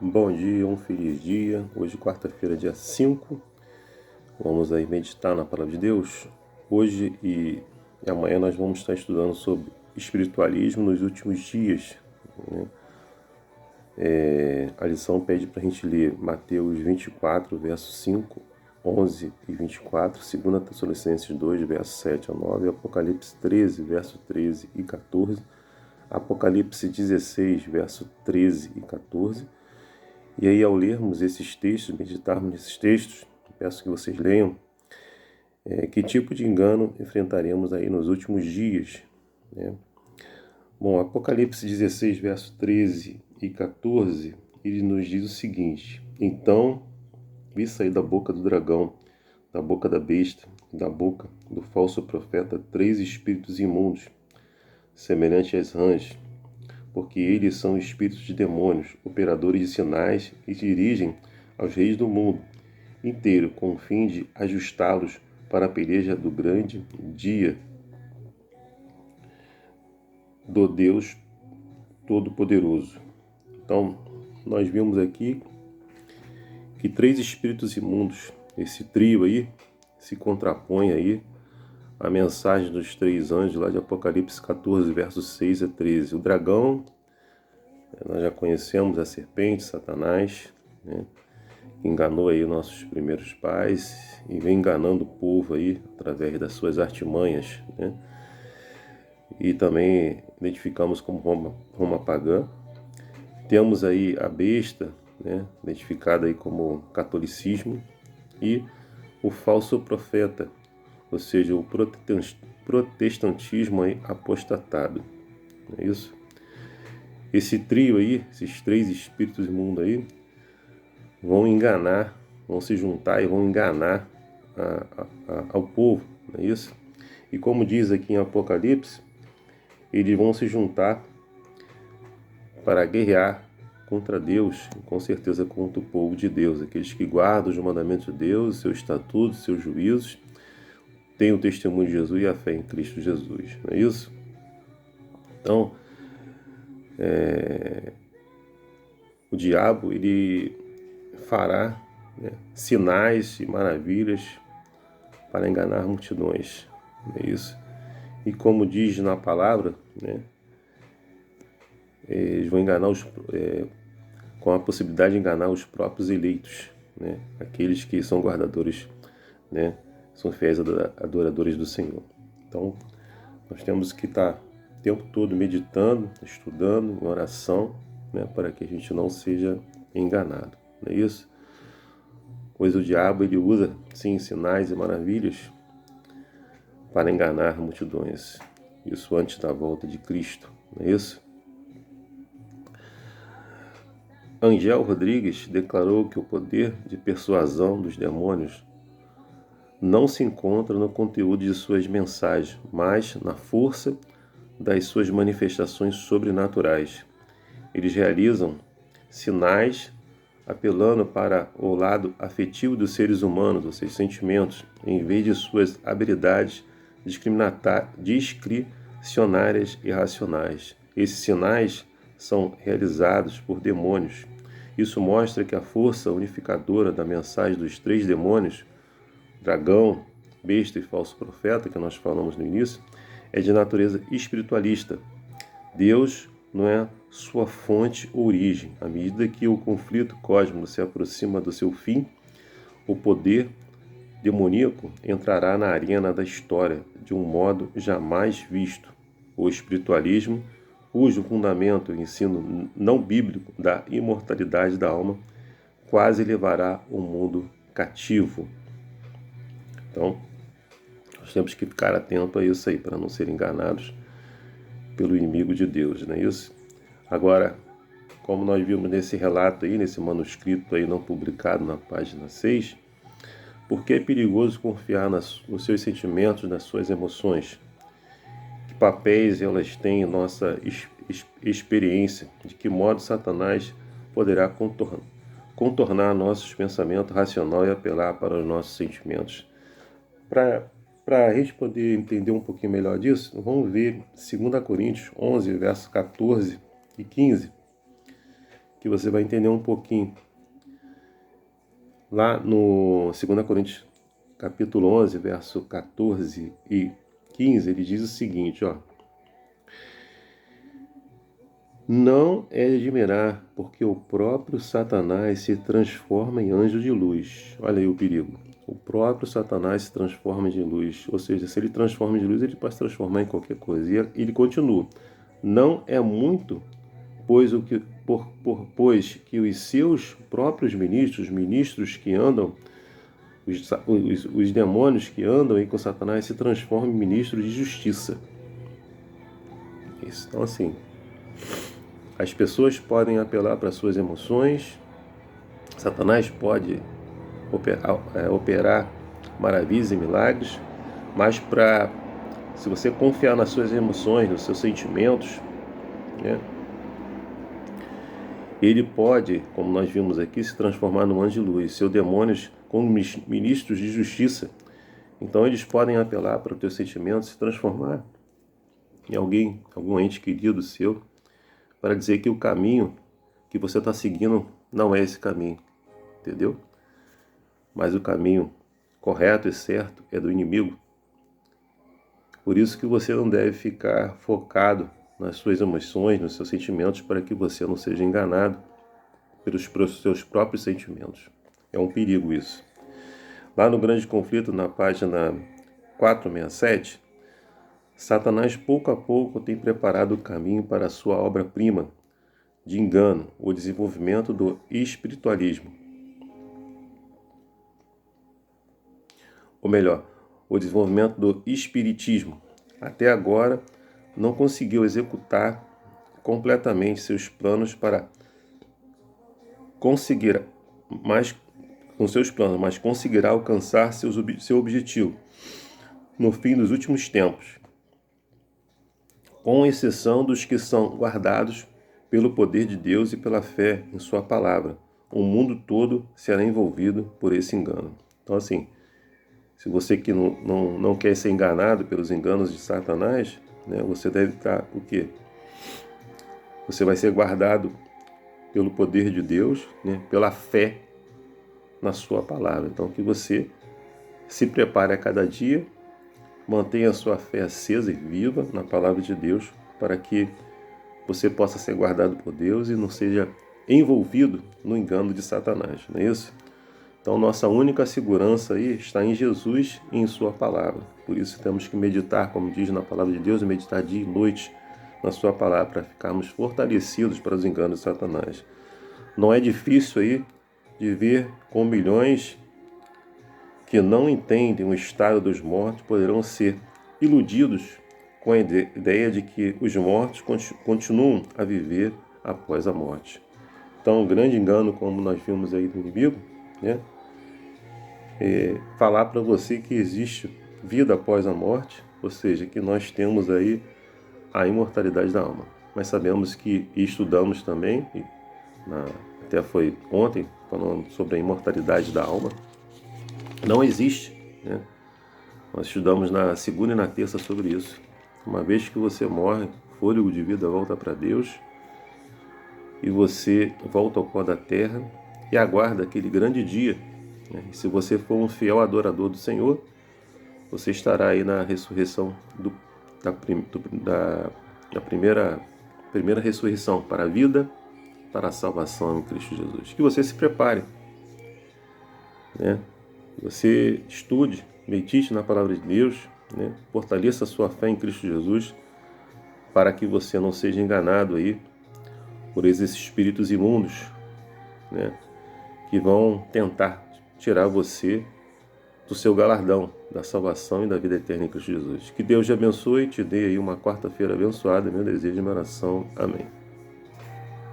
Bom dia, um feliz dia. Hoje, quarta-feira, dia 5. Vamos aí meditar na palavra de Deus. Hoje e amanhã nós vamos estar estudando sobre espiritualismo nos últimos dias, né? A lição pede para a gente ler Mateus 24, verso 5, 11 e 24, 2 Tessalonicenses 2, verso 7 a 9, Apocalipse 13, verso 13 e 14, Apocalipse 16, verso 13 e 14. E aí, ao lermos esses textos, meditarmos nesses textos, peço que vocês leiam, que tipo de engano enfrentaremos aí nos últimos dias, né? Bom, Apocalipse 16, verso 13 e 14, ele nos diz o seguinte: Então vi sair da boca do dragão, da boca da besta, da boca do falso profeta, 3 espíritos imundos, semelhantes às rãs, porque eles são espíritos de demônios, operadores de sinais, e dirigem aos reis do mundo inteiro, com o fim de ajustá-los para a peleja do grande dia do Deus Todo-Poderoso. Então, nós vimos aqui que 3 espíritos imundos, esse trio aí, se contrapõe aí à mensagem dos 3 anjos lá de Apocalipse 14, versos 6 a 13. O dragão, nós já conhecemos a serpente, Satanás, né? Enganou aí nossos primeiros pais e vem enganando o povo aí através das suas artimanhas, né? E também identificamos como Roma pagã. Temos aí a besta, né? Identificada aí como catolicismo, e o falso profeta, ou seja, o protestantismo aí apostatado. Não é isso? Esse trio aí, esses 3 espíritos imundos aí, vão enganar, vão se juntar e vão enganar ao povo, não é isso? E como diz aqui em Apocalipse, eles vão se juntar para guerrear contra Deus, e com certeza contra o povo de Deus, aqueles que guardam os mandamentos de Deus, seus estatutos, seus juízos, têm o testemunho de Jesus e a fé em Cristo Jesus, não é isso? Então, o diabo, ele fará, né, sinais e maravilhas para enganar multidões, não é isso? E como diz na palavra, né, eles vão enganar com a possibilidade de enganar os próprios eleitos, né, aqueles que são guardadores, né, são fiéis adoradores do Senhor. Então, nós temos que estar o tempo todo meditando, estudando, em oração, né, para que a gente não seja enganado, não é isso? Pois o diabo, ele usa, sim, sinais e maravilhas para enganar multidões. Isso antes da volta de Cristo, não é isso? Angel Rodrigues declarou que o poder de persuasão dos demônios não se encontra no conteúdo de suas mensagens, mas na força das suas manifestações sobrenaturais. Eles realizam sinais apelando para o lado afetivo dos seres humanos, ou seja, sentimentos, em vez de suas habilidades discricionárias e racionais. Esses sinais são realizados por demônios. Isso mostra que a força unificadora da mensagem dos 3 demônios, dragão, besta e falso profeta, que nós falamos no início, é de natureza espiritualista. Deus não é sua fonte ou origem. À medida que o conflito cósmico se aproxima do seu fim, o poder demoníaco entrará na arena da história de um modo jamais visto. O espiritualismo, cujo fundamento é o ensino não bíblico da imortalidade da alma, quase levará o mundo cativo. Então, nós temos que ficar atento a isso aí, para não ser enganados pelo inimigo de Deus, não é isso? Agora, como nós vimos nesse relato aí, nesse manuscrito aí não publicado na página 6, por que é perigoso confiar nos seus sentimentos, nas suas emoções? Que papéis elas têm em nossa experiência? De que modo Satanás poderá contornar nossos pensamentos racionais e apelar para os nossos sentimentos? Para a gente poder entender um pouquinho melhor disso, vamos ver 2 Coríntios 11, versos 14 e 15, que você vai entender um pouquinho. Lá no 2 Coríntios, capítulo 11, verso 14 e 15, ele diz o seguinte, ó. Não é de admirar, porque o próprio Satanás se transforma em anjo de luz. Olha aí o perigo. O próprio Satanás se transforma em luz. Ou seja, se ele transforma em luz, ele pode se transformar em qualquer coisa. E ele continua. Não é muito, pois que os seus próprios ministros que andam, os demônios que andam aí com Satanás se transformam em ministros de justiça. Isso. Então, assim, as pessoas podem apelar para suas emoções, Satanás pode operar maravilhas e milagres, mas se você confiar nas suas emoções, nos seus sentimentos, né, ele pode, como nós vimos aqui, se transformar num anjo de luz, seus demônios como ministros de justiça. Então eles podem apelar para os teus sentimentos, se transformar em algum ente querido seu, para dizer que o caminho que você está seguindo não é esse caminho, entendeu? Mas o caminho correto e certo é do inimigo. Por isso que você não deve ficar focado nas suas emoções, nos seus sentimentos, para que você não seja enganado pelos seus próprios sentimentos. É um perigo isso. Lá no Grande Conflito, na página 467, Satanás pouco a pouco tem preparado o caminho para a sua obra-prima de engano, o desenvolvimento do espiritualismo. Ou melhor, o desenvolvimento do espiritismo. Até agora, não conseguiu executar completamente seus planos para conseguir mas conseguirá alcançar seu objetivo no fim dos últimos tempos, com exceção dos que são guardados pelo poder de Deus e pela fé em sua palavra. O mundo todo será envolvido por esse engano. Então, assim, se você que não quer ser enganado pelos enganos de Satanás, né, você deve estar o quê? Você vai ser guardado pelo poder de Deus, né, pela fé na sua palavra. Então, que você se prepare a cada dia, mantenha a sua fé acesa e viva na palavra de Deus, para que você possa ser guardado por Deus e não seja envolvido no engano de Satanás, não é isso? Então, nossa única segurança aí está em Jesus e em sua palavra. Por isso temos que meditar, como diz na palavra de Deus, meditar dia e noite na sua palavra, para ficarmos fortalecidos para os enganos de Satanás. Não é difícil aí de ver com milhões que não entendem o estado dos mortos poderão ser iludidos com a ideia de que os mortos continuam a viver após a morte. Então, um grande engano, como nós vimos aí do inimigo, né? Falar para você que existe vida após a morte, ou seja, que nós temos aí a imortalidade da alma. Mas sabemos que, e estudamos também, até foi ontem, falando sobre a imortalidade da alma, não existe, né? Nós estudamos na segunda e na terça sobre isso. Uma vez que você morre, o fôlego de vida volta para Deus e você volta ao pó da terra e aguarda aquele grande dia. E se você for um fiel adorador do Senhor, você estará aí na ressurreição da primeira ressurreição para a vida, para a salvação em Cristo Jesus. Que você se prepare, né? Que você estude, medite na palavra de Deus, né? Fortaleça a sua fé em Cristo Jesus, para que você não seja enganado aí por esses espíritos imundos, né? Que vão tentar tirar você do seu galardão, da salvação e da vida eterna em Cristo Jesus. Que Deus te abençoe e te dê aí uma quarta-feira abençoada, meu desejo e minha oração. Amém.